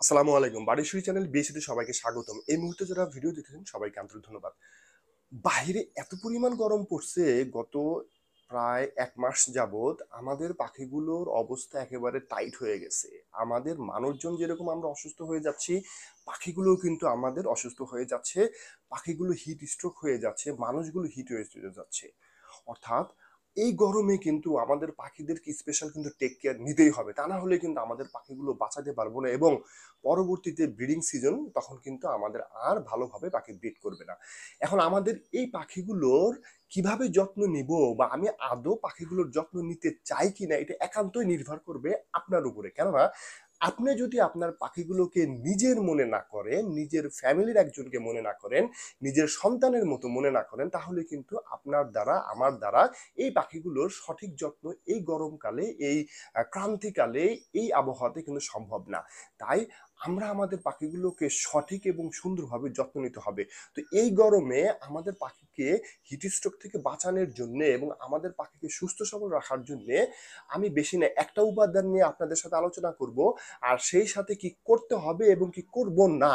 আসসালামু আলাইকুম। বাড়িশুরি চ্যানেল বিএসিতে সবাইকে স্বাগতম। এই মুহূর্তে যারা ভিডিও দেখতেছেন সবাইকে আন্তরিক ধন্যবাদ। বাহিরে এত পরিমাণ গরম পড়ছে, গত প্রায় ১ মাস যাবৎ আমাদের পাখিগুলোর অবস্থা একেবারে টাইট হয়ে গেছে। আমাদের মানুষজন যেরকম আমরা অসুস্থ হয়ে যাচ্ছি, পাখিগুলোও কিন্তু আমাদের অসুস্থ হয়ে যাচ্ছে। পাখিগুলো হিট স্ট্রোক হয়ে যাচ্ছে, মানুষগুলো হিট হয়ে যাচ্ছে। অর্থাৎ এই গরমে কিন্তু আমাদের পাখিদেরকে স্পেশাল কিন্তু টেক কেয়ার নিতেই হবে, তা না হলে কিন্তু আমাদের পাখিগুলো বাঁচাতে পারবো না এবং পরবর্তীতে ব্রিডিং সিজন তখন কিন্তু আমাদের আর ভালোভাবে পাখি ব্রিড করবে না। এখন আমাদের এই পাখিগুলোর কিভাবে যত্ন নিব বা আমি আদৌ পাখিগুলোর যত্ন নিতে চাই কিনা এটা একান্তই নির্ভর করবে আপনার উপরে। কেননা আপনি যদি আপনার পাখিগুলোকে নিজের মনে না করেন, নিজের ফ্যামিলির একজনকে মনে না করেন, নিজের সন্তানের মতো মনে না করেন, তাহলে কিন্তু আপনার দ্বারা আমার দ্বারা এই পাখিগুলোর সঠিক যত্ন এই গরমকালে এই ক্রান্তিকালে এই আবহাওয়াতে কিন্তু সম্ভব না। তাই আমরা আমাদের পাখিগুলোকে সঠিক এবং সুন্দরভাবে যত্ন নিতে হবে। তো এই গরমে আমাদের পাখিকে হিট স্ট্রোক থেকে বাঁচানোর জন্য এবং আমাদের পাখিকে সুস্থ সবল রাখার জন্য আমি বেশি না একটা উপাদান নিয়ে আপনাদের সাথে আলোচনা করব, আর সেই সাথে কি করতে হবে এবং কি করব না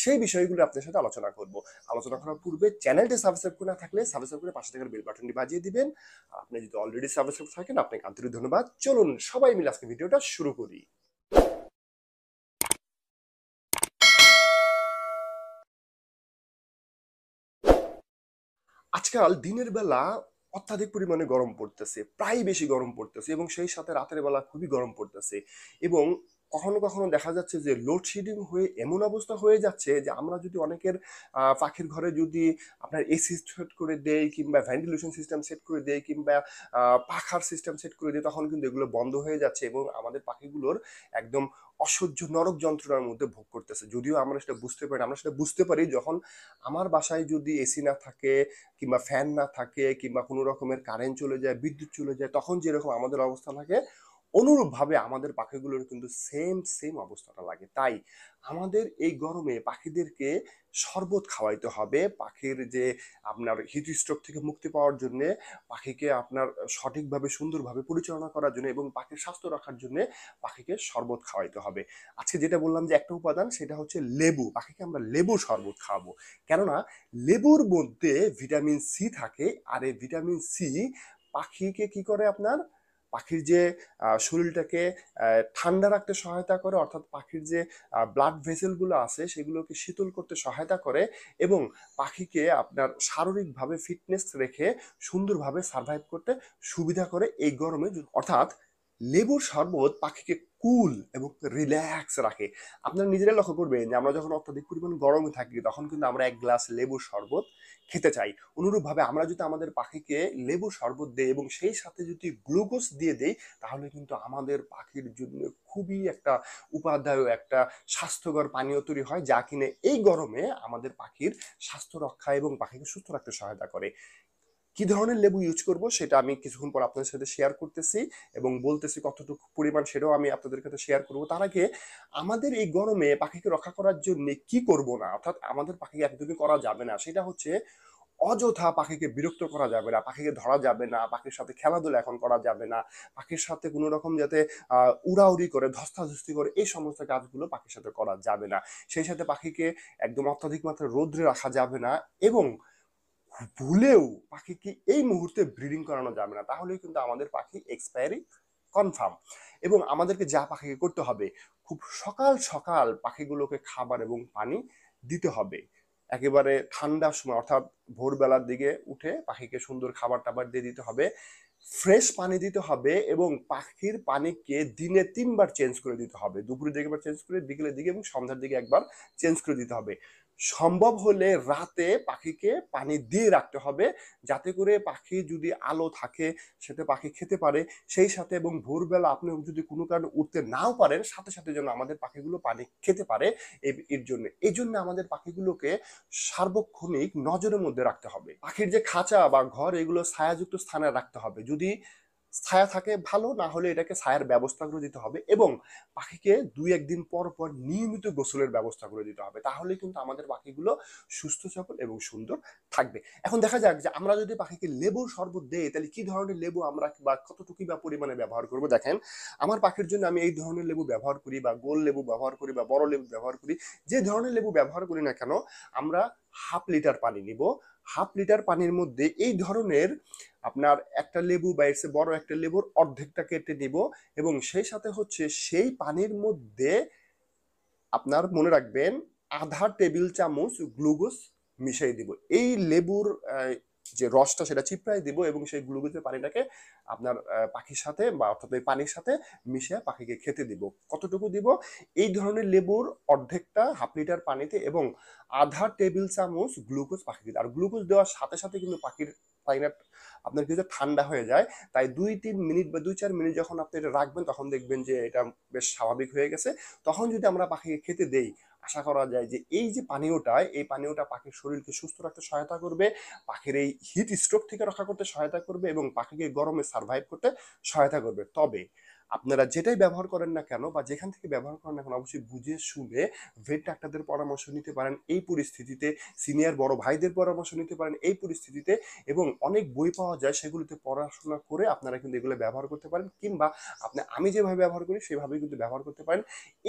সেই বিষয়গুলো আপনাদের সাথে আলোচনা করব। আলোচনা করার পূর্বে চ্যানেলটি সাবস্ক্রাইব করে না থাকলে সাবস্ক্রাইব করে পাশে থাকার বেল বাটনটি বাজিয়ে দিবেন। আর আপনি যদি অলরেডি সাবস্ক্রাইব থাকেন আপনাকে আন্তরিক ধন্যবাদ। চলুন সবাই মিলে আজকে ভিডিওটা শুরু করি। আজকাল দিনের বেলা অত্যাধিক পরিমাণে গরম পড়তেছে, প্রায় বেশি গরম পড়তেছে এবং সেই সাথে রাতের বেলা খুবই গরম পড়তেছে এবং কখনো কখনো দেখা যাচ্ছে যে লোডশেডিং হয়ে এমন অবস্থা হয়ে যাচ্ছে যে আমরা যদি অনেকের পাখির ঘরে যদি আপনার এসি সেট করে দেই কিংবা ভেন্টিলেশন সিস্টেম সেট করে দেই কিংবা পাখার সিস্টেম সেট করে দিই, তখন কিন্তু এগুলো বন্ধ হয়ে যাচ্ছে এবং আমাদের পাখিগুলোর একদম অসহ্য নরক যন্ত্রণার মধ্যে ভোগ করতেছে। যদিও আমরা সেটা বুঝতে পারি না, আমরা সেটা বুঝতে পারি যখন আমার বাসায় যদি এসি না থাকে কিংবা ফ্যান না থাকে কিংবা কোনো রকমের কারেন্ট চলে যায়, বিদ্যুৎ চলে যায়, তখন যেরকম আমাদের অবস্থা থাকে অনুরূপভাবে আমাদের পাখিগুলোর কিন্তু সেম অবস্থাটা লাগে। তাই আমাদের এই গরমে পাখিদেরকে শরবত খাওয়াইতে হবে। পাখির যে আপনার হিট স্ট্রোক থেকে মুক্তি পাওয়ার জন্য, পাখিকে আপনার সঠিকভাবে সুন্দরভাবে পরিচালনা করার জন্য এবং পাখির স্বাস্থ্য রাখার জন্য পাখিকে শরবত খাওয়াইতে হবে। আজকে যেটা বললাম যে একটা উপাদান, সেটা হচ্ছে লেবু। পাখিকে আমরা লেবু শরবত খাওয়াবো, কেননা লেবুর মধ্যে ভিটামিন সি থাকে। আর এই ভিটামিন সি পাখিকে কি করে আপনার পাখির যে শরীরটাকে ঠান্ডা রাখতে সহায়তা করে, অর্থাৎ পাখির যে ব্লাড ভেসেলগুলো আছে সেগুলোকে শীতল করতে সহায়তা করে এবং পাখিকে আপনার শারীরিকভাবে ফিটনেস রেখে সুন্দরভাবে সার্ভাইভ করতে সুবিধা করে এই গরমে। অর্থাৎ লেবুর শরবত পাখিকে কুল এবং রিল্যাক্স রাখে। আপনারা নিজেরাই লক্ষ্য করবেন যে আমরা যখন অত্যাধিক পরিমাণ গরমে থাকি তখন কিন্তু আমরা এক গ্লাস লেবুর শরবত খেতে চাই। অনুরূপভাবে আমরা যদি আমাদের পাখিকে লেবুর শরবত দেই এবং সেই সাথে যদি গ্লুকোজ দিয়ে দেই, তাহলে কিন্তু আমাদের পাখির জন্য খুবই একটা উপাদায় একটা স্বাস্থ্যকর পানীয় তৈরি হয়, যা কিনে এই গরমে আমাদের পাখির স্বাস্থ্য রক্ষা এবং পাখিকে সুস্থ রাখতে সহায়তা করে। কি ধরনের লেবু ইউজ করব সেটা আমি কিছুক্ষণ পর আপনাদের সাথে শেয়ার করতেছি এবং বলতেছি কতটুকু পরিমাণ, সেটাও আমি আপনাদের কাছে শেয়ার করব। তার আগে আমাদের এই গরমে পাখিকে রক্ষা করার জন্য কি করব না, অর্থাৎ আমাদের পাখিকে একদমই করা যাবে না, সেটা হচ্ছে অযথা পাখিকে বিরক্ত করা যাবে না, পাখিকে ধরা যাবে না, পাখির সাথে খেলাধুলা এখন করা যাবে না, পাখির সাথে কোনো রকম যাতে উড়াউড়ি করে ধস্তাধস্তি করে এই সমস্ত কাজগুলো পাখির সাথে করা যাবে না। সেই সাথে পাখিকে একদম অত্যাধিক মাত্রায় রোদ্রে রাখা যাবে না এবং ভুলেও পাখিকে এই মুহূর্তে ব্রিডিং করানো যাবে না, তাহলে কিন্তু আমাদের পাখি এক্সপায়ারি কনফার্ম। এবং আমাদেরকে যা পাখিকে করতে হবে, খুব সকাল সকাল পাখিগুলোকে খাবার এবং পানি দিতে হবে। একেবারে ঠান্ডার সময় অর্থাৎ ভোরবেলার দিকে উঠে পাখিকে সুন্দর খাবার টাবার দিয়ে দিতে হবে, ফ্রেশ পানি দিতে হবে এবং পাখির পানিকে দিনে 3 বার চেঞ্জ করে দিতে হবে। দুপুরের দিকে একবার চেঞ্জ করে, বিকেলের দিকে এবং সন্ধ্যার দিকে একবার চেঞ্জ করে দিতে হবে। সম্ভব হলে রাতে পাখিকে পানি দিয়ে রাখতে হবে, যাতে করে পাখি যদি আলো থাকে সেটা পাখি খেতে পারে সেই সাথে, এবং ভোরবেলা আপনি যদি কোনো কারণে উঠতে নাও পারেন সাথে সাথে যেন আমাদের পাখিগুলো পানি খেতে পারে। এই জন্য আমাদের পাখিগুলোকে সার্বক্ষণিক নজরের মধ্যে রাখতে হবে। পাখির যে খাঁচা বা ঘর এগুলো ছায়াযুক্ত স্থানে রাখতে হবে। যদি ছায়া থাকে ভালো, না হলে এটাকে ছায়ার ব্যবস্থা করে দিতে হবে এবং পাখিকে 2-1 দিন পর পর নিয়মিত গোসলের ব্যবস্থা করে দিতে হবে। তাহলে কিন্তু আমাদের পাখিগুলো সুস্থ সবল এবং সুন্দর থাকবে। এখন দেখা যাক যে আমরা যদি পাখিকে লেবুর শরবত দেই তাহলে কি ধরনের লেবু আমরা বা কতটুকু বা পরিমাণে ব্যবহার করব। দেখেন, আমার পাখির জন্য আমি এই ধরনের লেবু ব্যবহার করি বা গোল লেবু ব্যবহার করি বা বড় লেবু ব্যবহার করি। যে ধরনের লেবু ব্যবহার করি না কেন, আমরা 1/2 লিটার পানি নিব। 1/2 লিটার পানির মধ্যে এই ধরনের আপনার একটা লেবু বা এর চেয়ে বড় একটা লেবুর অর্ধেকটা কেটে নিব এবং সেই সাথে হচ্ছে সেই পানির মধ্যে আপনার মনে রাখবেন 1/2 টেবিল চামচ গ্লুকোজ মিশিয়ে দিব। এই লেবুর যে রসটা সেটা চিপড়াই দিব এবং সেই গ্লুকোজের পানিটাকে আপনার পাখির সাথে বা অর্থাৎ এই পানির সাথে মিশিয়ে পাখিকে খেতে দিব। কতটুকু দিব? এই ধরনের লেবুর অর্ধেকটা 1/2 লিটার পানিতে এবং 1/2 টেবিল চামচ গ্লুকোজ পাখিকে। আর গ্লুকোজ দেওয়ার সাথে সাথে কিন্তু পাখির পানিটা আপনার কিছু ঠান্ডা হয়ে যায়। তাই 2-3 মিনিট বা 2-4 মিনিট যখন আপনি এটা রাখবেন তখন দেখবেন যে এটা বেশ স্বাভাবিক হয়ে গেছে। তখন যদি আমরা পাখিকে খেতে দেই, আশা করা যায় যে এই যে পানীয়টা, এই পানীয়টা পাখির শরীরকে সুস্থ রাখতে সহায়তা করবে, পাখির এই হিট স্ট্রোক থেকে রক্ষা করতে সহায়তা করবে এবং পাখিকে গরমে সার্ভাইভ করতে সহায়তা করবে। তবে আপনারা যেটাই ব্যবহার করেন না কেন বা যেখান থেকে ব্যবহার করেন না কেন, অবশ্যই বুঝে শুনে ভেট ডাক্তারদের পরামর্শ নিতে পারেন এই পরিস্থিতিতে, সিনিয়র বড় ভাইদের পরামর্শ নিতে পারেন এই পরিস্থিতিতে এবং অনেক বই পাওয়া যায়, সেগুলিতে পড়াশোনা করে আপনারা কিন্তু এগুলো ব্যবহার করতে পারেন কিংবা আমি যেভাবে ব্যবহার করি সেভাবেই কিন্তু ব্যবহার করতে পারেন।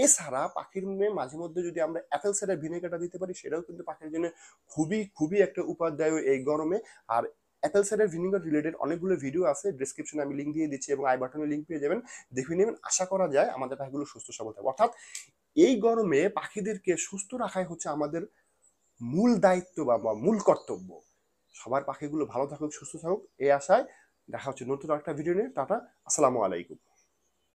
এছাড়া পাখির মাঝে মধ্যে যদি আমরা অ্যাপেল সাইডার ভিনেগারটা দিতে পারি, সেটাও কিন্তু পাখির জন্য খুবই খুবই একটা উপাদেয় এই গরমে। আর অ্যাপেল সাইডার ভিনেগার রিলেটেড অনেকগুলো ভিডিও আছে, ডিসক্রিপশনে আমি লিঙ্ক দিয়ে দিচ্ছি এবং আই বাটনে লিঙ্ক পেয়ে যাবেন, দেখে নেবেন। আশা করা যায় আমাদের পাখিগুলো সুস্থ সবল থাকবে। অর্থাৎ এই গরমে পাখিদেরকে সুস্থ রাখাই হচ্ছে আমাদের মূল দায়িত্ব বা মূল কর্তব্য। সবার পাখিগুলো ভালো থাকুক, সুস্থ থাকুক এই আশায় দেখা হচ্ছে নতুন একটা ভিডিও নিয়ে। টাটা, আসসালামু আলাইকুম।